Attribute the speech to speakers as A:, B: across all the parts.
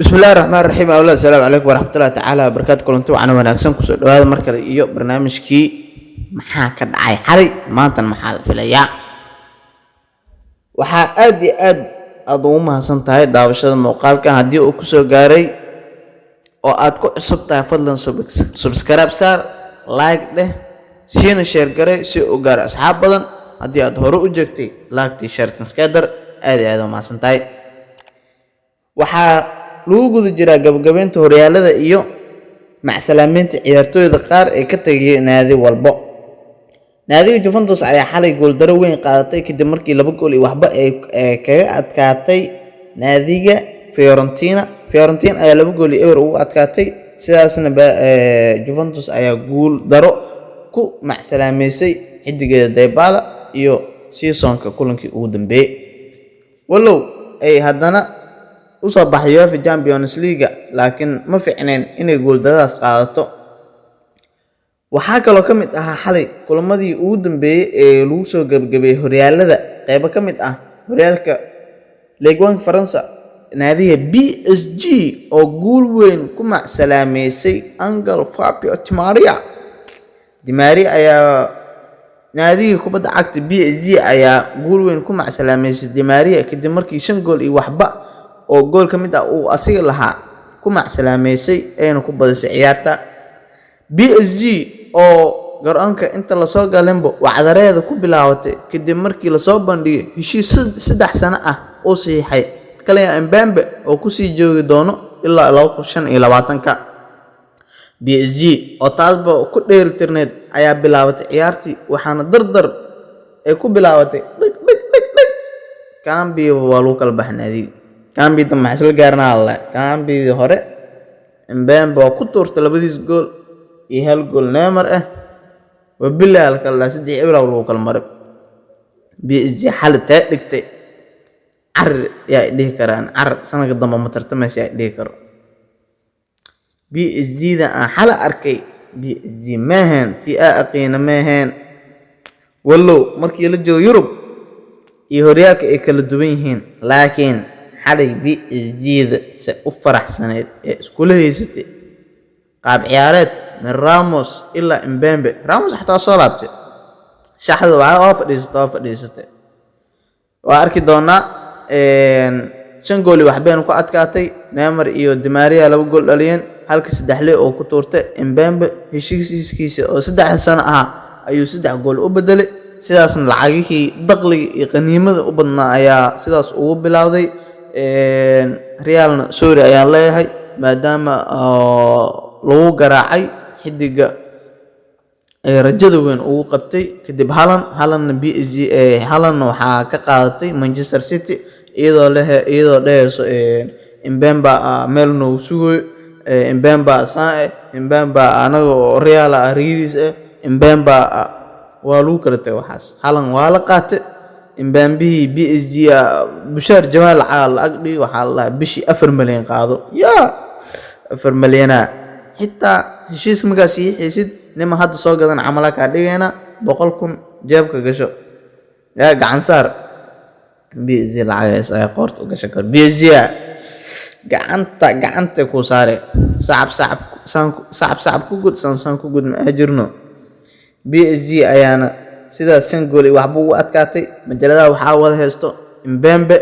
A: بسم الله الرحمن الرحيم. أولا السلام عليكم ورحمة الله تعالى وبركاته. كلنتو عنا وناكسن كسر هذا مركز إيو برنامج كي محاكد عاي حري ما أنت المحال في الأيام وحا أد أضومها سنتهاي داوشة الموقال كان هدي أكسو غاري أو أدكو سبتها فضلا سبسكرايب سار لايك ده سينا شير غاري سي أغار أصحاب بدن هدي أدهورو أجوكتي لايك تي شير تنسكادر أدي ما سنتهاي وحا lagu guda jiraa gabagabeynta horyaalada iyo macsalaameynta ciyaartooyda qaar ee ka tagay naadi walbo. Naadiga Juventus ayaa xalay gool daro weyn qaadatay kadib markii laba gool iyo waxba ay kaga adkaatay naadiga Fiorentina. Fiorentina ayaa laba gool iyo ewer ugu adkaatay, sidaasna Juventus ayaa gool daro ku macsalaameysay xidigeeda Dybala iyo seasonka kulankii ugu dambeeyay. Wallow ay haddana usoo baxay UEFA Champions League laakiin ma fiicneen inay gooldadaas qaadato. Waxaa kaloo ka mid ahaa xalay kulamadii ugu dambeeyay ee lagu soo gabagabay horyaalada qayb ka mid ah horyaalka Ligue 1 Faransa. Naadiga PSG oo gool weyn ku macsalaameysay Angel Fabio Di Maria ayaa naadiga kubadda cagta PSG ayaa gool weyn ku macsalaameysay Di Maria kadib markii 5 gool iyo waxba oo gool ka mid ah uu asiga lahaa ku macsalaameysay ayna ku badisay ciyaarta. PSG oo garoonka inta la soo galenbo wacdareeda ku bilaabatay kadib markii la soo bandhigay heshiis 3 sano ah oo saxiixay Kylian Mbappe oo ku sii joogi doono ilaa 2025. PSG oo taasba ku dheelitirneed ayaa bilaabatay ciyaartii waxaana dardar ay ku bilaabatay Kambi waa lagu kala baxnaadiga Kambi dama xisla gaarna Allah Kambi hore Mbappe oo ku tuurtay labadiis gool iyo hal gool Neymar ah wabillahi kala 3 ibra lagu kala maray. PSG xal taa dhigtay ar yaa dhihi karaan ar sanadka dambe ma tartamaysa yaa dhihi karo. PSG da xal arkay PSG maahan ti aqeena maahan wallow markii la joogo Yurub iyo horyaalka ay kala duwan yihiin laakiin xalay PSG da si u faraxsaneed ee isku leeyahay qaab ciyaareed min Ramos ilaa Mbappe. Ramos xataa soo laabtay shaxda waxa oo fadhiisatay waa arki doonaa 5 gool waxbeen ku adkaatay Neymar iyo Di Maria 2 gool dhaliyeen halka 3 oo ku tuurtay Mbappe heshiiskiisa oo 3 sano ah ayuu 3 gool u bedelay sidaasna lacagihii dakhliga iyo qaniimada u badnaa ayaa sidaas ugu bilowday. Realna sorry ayaan leeyahay maadaama lagu garaacay xidiga rajada weyn ugu qabtay kadib Haaland PSG Haaland waxa ka qaadatay Manchester City iyadoo dheerso Mbappe meel noo sugo Mbappe anaga Real ariidis Mbappe waa lagu kala tagay waxaas Haaland waa la qaatay Mbappe PSG Bushaar Jamaal Agdi waxa la bishi 4 milyan qaado ya 4 milyan xitaa heshiis magaasi xiisid nima hadda soo gadan amala ka dhigayna 100,000 jeebka gasho ya gacan saar PSG lacagaas ay qoorta u gasho kar PSG gacanta ku saare sacab ku gud san ku gud ma ajirno. PSG ayaana sidaas 5 gool iyo waxba u adkaatay majalada waxa wada haysto Mbappe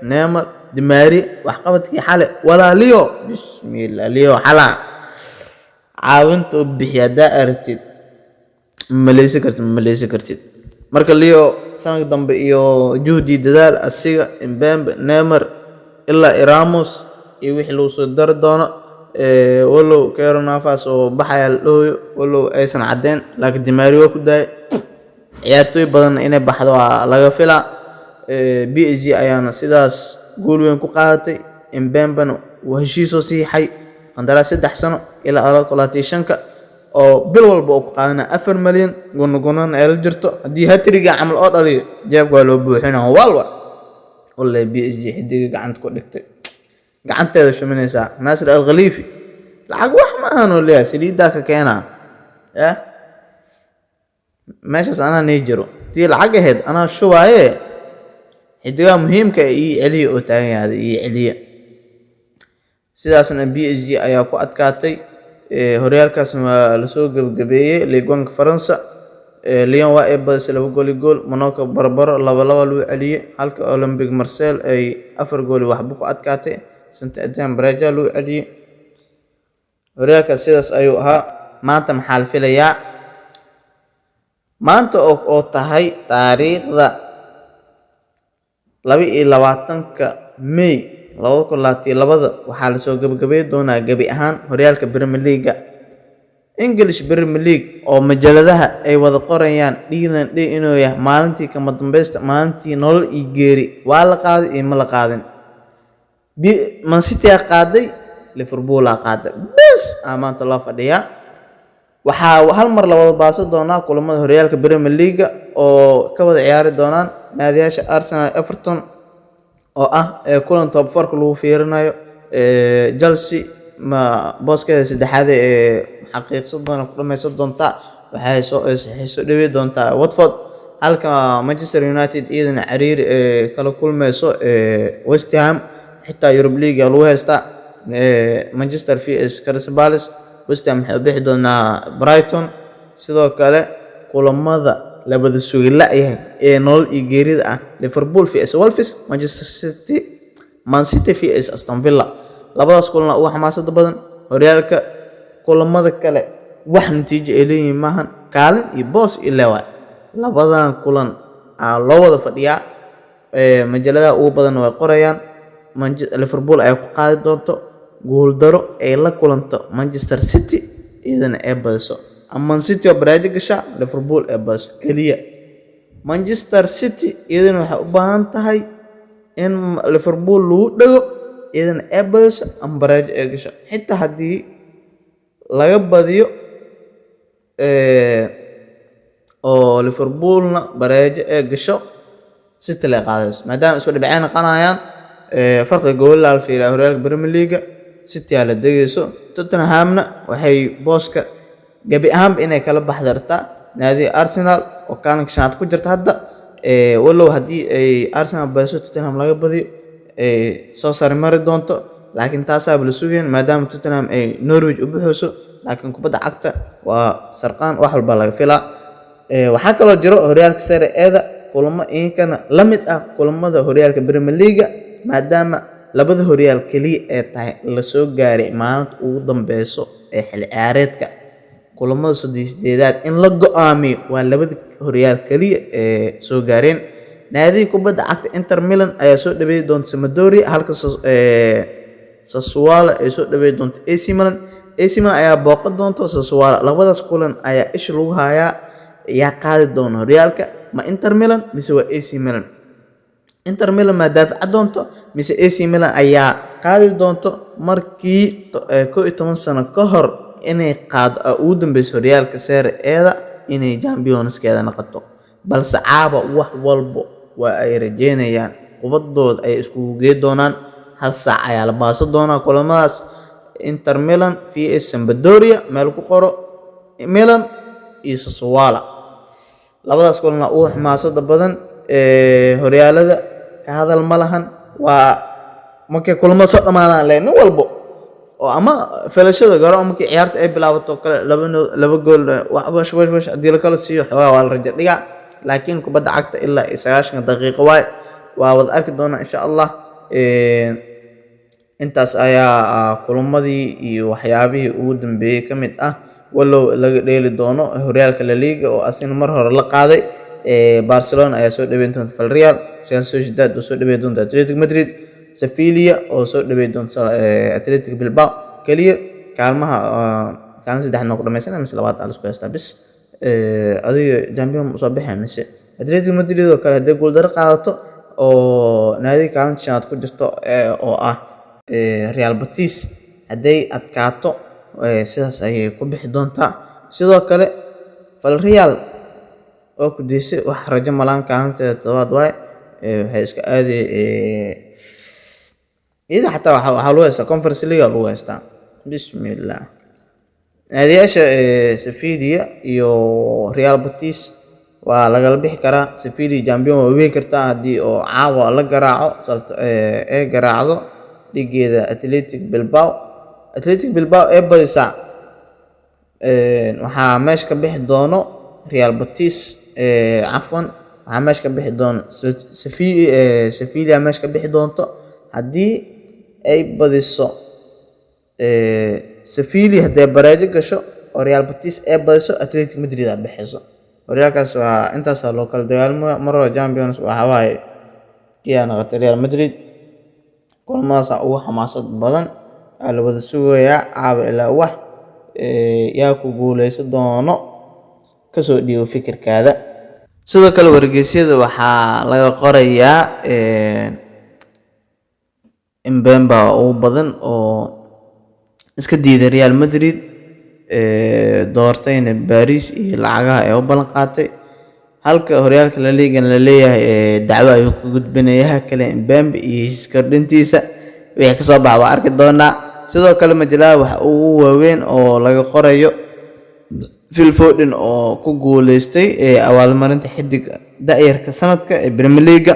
A: Neymar Di Maria wax qabadkii xale walaaliyo bismillah liyo xala caawinta bixiyada artid maleysa kartid marka liyo sanad dambe iyo juhdi dadaal asiga Mbappe Neymar ilaa Ramos iyo wixii loo soo dar doono wallow Keylor Navas oo baxaya looyo wallow aysan cadeen laakiin Di Maria ku daay ciyaartooy badan inay baxdo laga filaa. PSG ayaana sidaas gool weyn ku qaadatay Mbappe waa heshiis oo siixay qandaraas 3 sano ilaa 2025 oo bil walba uu qaadana 4 milyan go'an ay la jirto hadii hatriga amal oo dhaliyo jeebka waa loo buuxinaa walba wallahi PSG xidiga gacanta ku dhigtay gacanteeda shuminaysa Nasir Al-Khalifi lacag wax ma aanu leeyahay saliida ka keenaa meeshas ana neejiro tii lacag ahayd ana shubaaye xidiga muhiimka ee celiyo oo taagan yahay celiyo sidaasna PSG ayaa ku adkaatay horyaalkaas waa la soo gabagabeeyay Ligue 1 Faransa Lyon waa ay badisay 2 gool iyo gool Monaco barbaro 2-2 loo celiyay halka Olympique Marseille ay 4 gool waxba ku adkaatay Saint-Étienne Braga loo celiyay horyaalkaas sidaas ayuu ahaa maanta maxaa la filayaa maanta oo tahay taariikhda 22 May 2022 waxaa la soo gabagabeey doonaa gabi ahaan horyaalka Premier League English Premier League oo majaladaha ay wada qorayaan dhiiran inuu yahay maalintii kama dambaysta maalintii nolol iyo geeri waa la qaaday iyo ma la qaadin Man City qaaday Liverpool qaaday bas maanta loo fadhiyaa waxaa hal mar la wada baaso doonaa kulamada horyaalka Premier League oo ka wada ciyaari doonaan naadiyaasha Arsenal Everton oo kulan top 4 lagu fiirinayo Chelsea ma booskeeda saddexaad xaqiiqsan doona ku dhamaysan doonta waxay soo dhaweey doontaa Watford halka Manchester United iyadana cariir kala kulmayso West Ham xitaa Europe League lagu haysta Manchester vs Crystal Palace West Ham waxay bixi doonaa Brighton sidoo kale kulamada labada suugila yahay nolol iyo geerida Liverpool vs Wolves Man City vs Aston Villa labadaas kulan ugu xamaasada badan horyaalka kulamada kale wax natiijo ay leeyihiin maahan kaalin iyo boos ilaaway labadan kulan loo wada fadhiyaa majalada ugu badan way qorayaan Liverpool ay ku qaadi doonto gool daro ay la kulanto Manchester City idana ay badiso Man City oo Braga gasha Liverpool ay badiso kaliya Manchester City idana waxay u baahan tahay in Liverpool lagu dhago idana ay badiso Braga ay gasha xitaa hadii laga badiyo oo Liverpoolna Braga ay gasho City la qaadayso maadaama isku dhibceen qanayaan farqi gool la fiiraa horyaalka Premier League City la dagayso Tottenhamna waxay booska gabi ahaan inay kala baxdartaa naadi Arsenal oo kaalinka shanaad ku jirta hadda walow hadii ay Arsenal bayso Tottenham laga badiyo soo sar mari doonto laakiin taas aad la sugeen maadaama Tottenham ay Norwich u buuxso laakiin kubadda cagta waa sarqaan wax walba laga filaa waxa kale jiro horyaalka Serie A kulamo inkana lamid kulamada horyaalka Premier League maadaama labada horyaal kaliya ee tahay la soo gaaray maalinta ugu dambayso ee xil ciyaareedka kulamada 38aad in la go'aamiyo waa labada horyaal kaliya ee soo gaareen naadiga kubadda cagta Inter Milan ayaa soo dhaweey doonta Sampdoria halka Sassuolo ay soo dhaweey doonta AC Milan ayaa booqan doonta Sassuolo labadaas kulan ayaa ish lagu hayaa yaa qaadi doona horyaalka ma Inter Milan mise waa AC Milan Inter Milan ma daafac doonto mise AC Milan ayaa qaadi doonto markii 11 sano ka hor inay qaado ugu dambayso horyaalka Serie A inay Champions-keeda noqoto balse caaba wax walbo waa ay rajeynayaan qubadooda ay isku geey doonaan hal saac ayaa la baaso doonaa kulamadaas Inter Milan vs Sampdoria meel ku qoro Milan iyo Sassuolo labadaas kulan ugu xamaasada badan horyaalada ka hadal ma lahan waa markay kulamo soo dhamaadaan leen walbo oo ama falashada garo markii ciyaarta ay bilaabato kale laba gool wax hadii la kala siiyo xogaa waa la rajo dhiga laakiin kubadda cagta ilaa 90 daqiiqo waa wada arki doona insha Allah intaas ayaa kulamadii iyo waxyaabihii ugu dambeeyay kamid walow laga dheeli doono horyaalka La Liga oo asina mar hore la qaaday Barcelona ayaa soo dhaweyn doonta Villarreal Real Sociedad oo soo dhaweyn doonta Atletico Madrid Sevilla oo soo dhaweyn doonta Atletico Bilbao kaliya kaalmaha kaalin saddex noqdo dhamaysan mise labaad isku haysta bis adiga champion soo bixay mise Atletico Madrid oo kale hadii gool daro qaadato oo naadi kaalin shanaad ku jirto oo Real Betis haday adkaato sidaas ayay ku bixi doontaa sidoo kale Villarreal oo ku diisay wax rajo malaan kaalinta tobaad waxay iska aaday ida xataa waxa loo heystaa Conference League loo heystaa bismillah naadiyaasha Sevilla iyo Real Betis waa laga bixi karaa Sevilla champion way weey kartaa hadii oo caawa la garaaco garaacdo dhigeeda Athletic Bilbao ee badisa waxaa meesha ka bixi doono Real Betis cafwan waxaa meesha ka bixi doono Sevilla meesha ka bixi doonto haddii ay badiso Sevilla haddii baraajo gasho oo Real Betis ay badiso Athletic Madrid ay bixiso horyaalkaas waa intaas loo kala dagaalamo marwa Champions waxa waaye kiyana Real Madrid kulmaas ugu xamaasad badan la wada sugayaa caaba ilaa wax yaa ku guuleysan doono kasoo dhiibo fikirkaada sidoo kale wargeysyada waxaa laga qorayaa Mbemba oo badan oo iska diiday Real Madrid doortayna Paris iyo lacagaha ay u balan qaatay halka horyaalka La Liga la leeyahay dacwo ay ku gudbinayaa kale Mbemba iyo iskardintiisa wixii ka soo baxay arki doonaa sidoo kale majalada waxa uu waaweyn oo laga qorayo Phil Foden oo ku guuleystay abaalmarinta xidiga da'yarka sanadka ee Premier League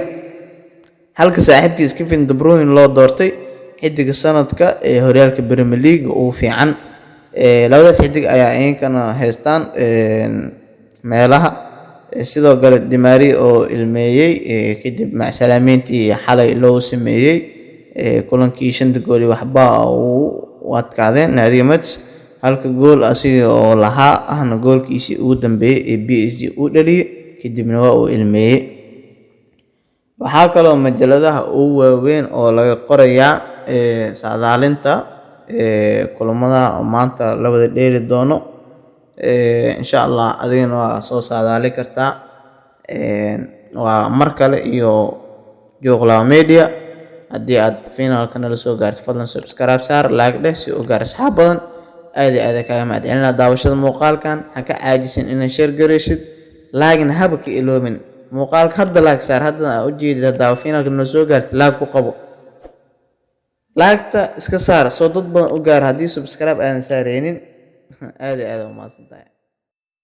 A: halka saaxiibkiisa Kevin De Bruyne loo doortay xidiga sanadka ee horyaalka Premier League oo fiican labadaas xidig ayaa iyankana haystaan meelaha sidoo kale Di Maria oo ilmeeyay kadib macsalaameyntii xalay loo sameeyay kulankii 5 gool waxba uu adkaadeen naadiga Mets halka gool asiga oo lahaa ahna goolkiisii ugu dambeeyay ee PSG uu dhaliyay kadibna waa uu ilmeeyay waxaa kaloo majaladaha ugu waaweyn oo laga qorayaa saadaalinta kulamada maanta la wada dheeli doono insha Allah adigana waa soo saadaali kartaa waa mar kale iyo Jooqla Media haddii aad finalka nala soo gaartay fadlan subscribe saar like dheh si oo gaar asxaab badan aad kaaga mahadcelinaa daawashada muuqaalkan ha ka caajisin inaad share gareysid like na haba ka iloomin muuqaalka hadda like saar hadda u jeedida daaw finalka nala soo gaartay like ku qabo like-ta iska saar soo dad badan u gaar haddii subscribe aadan saareynin aad u mahadsantahay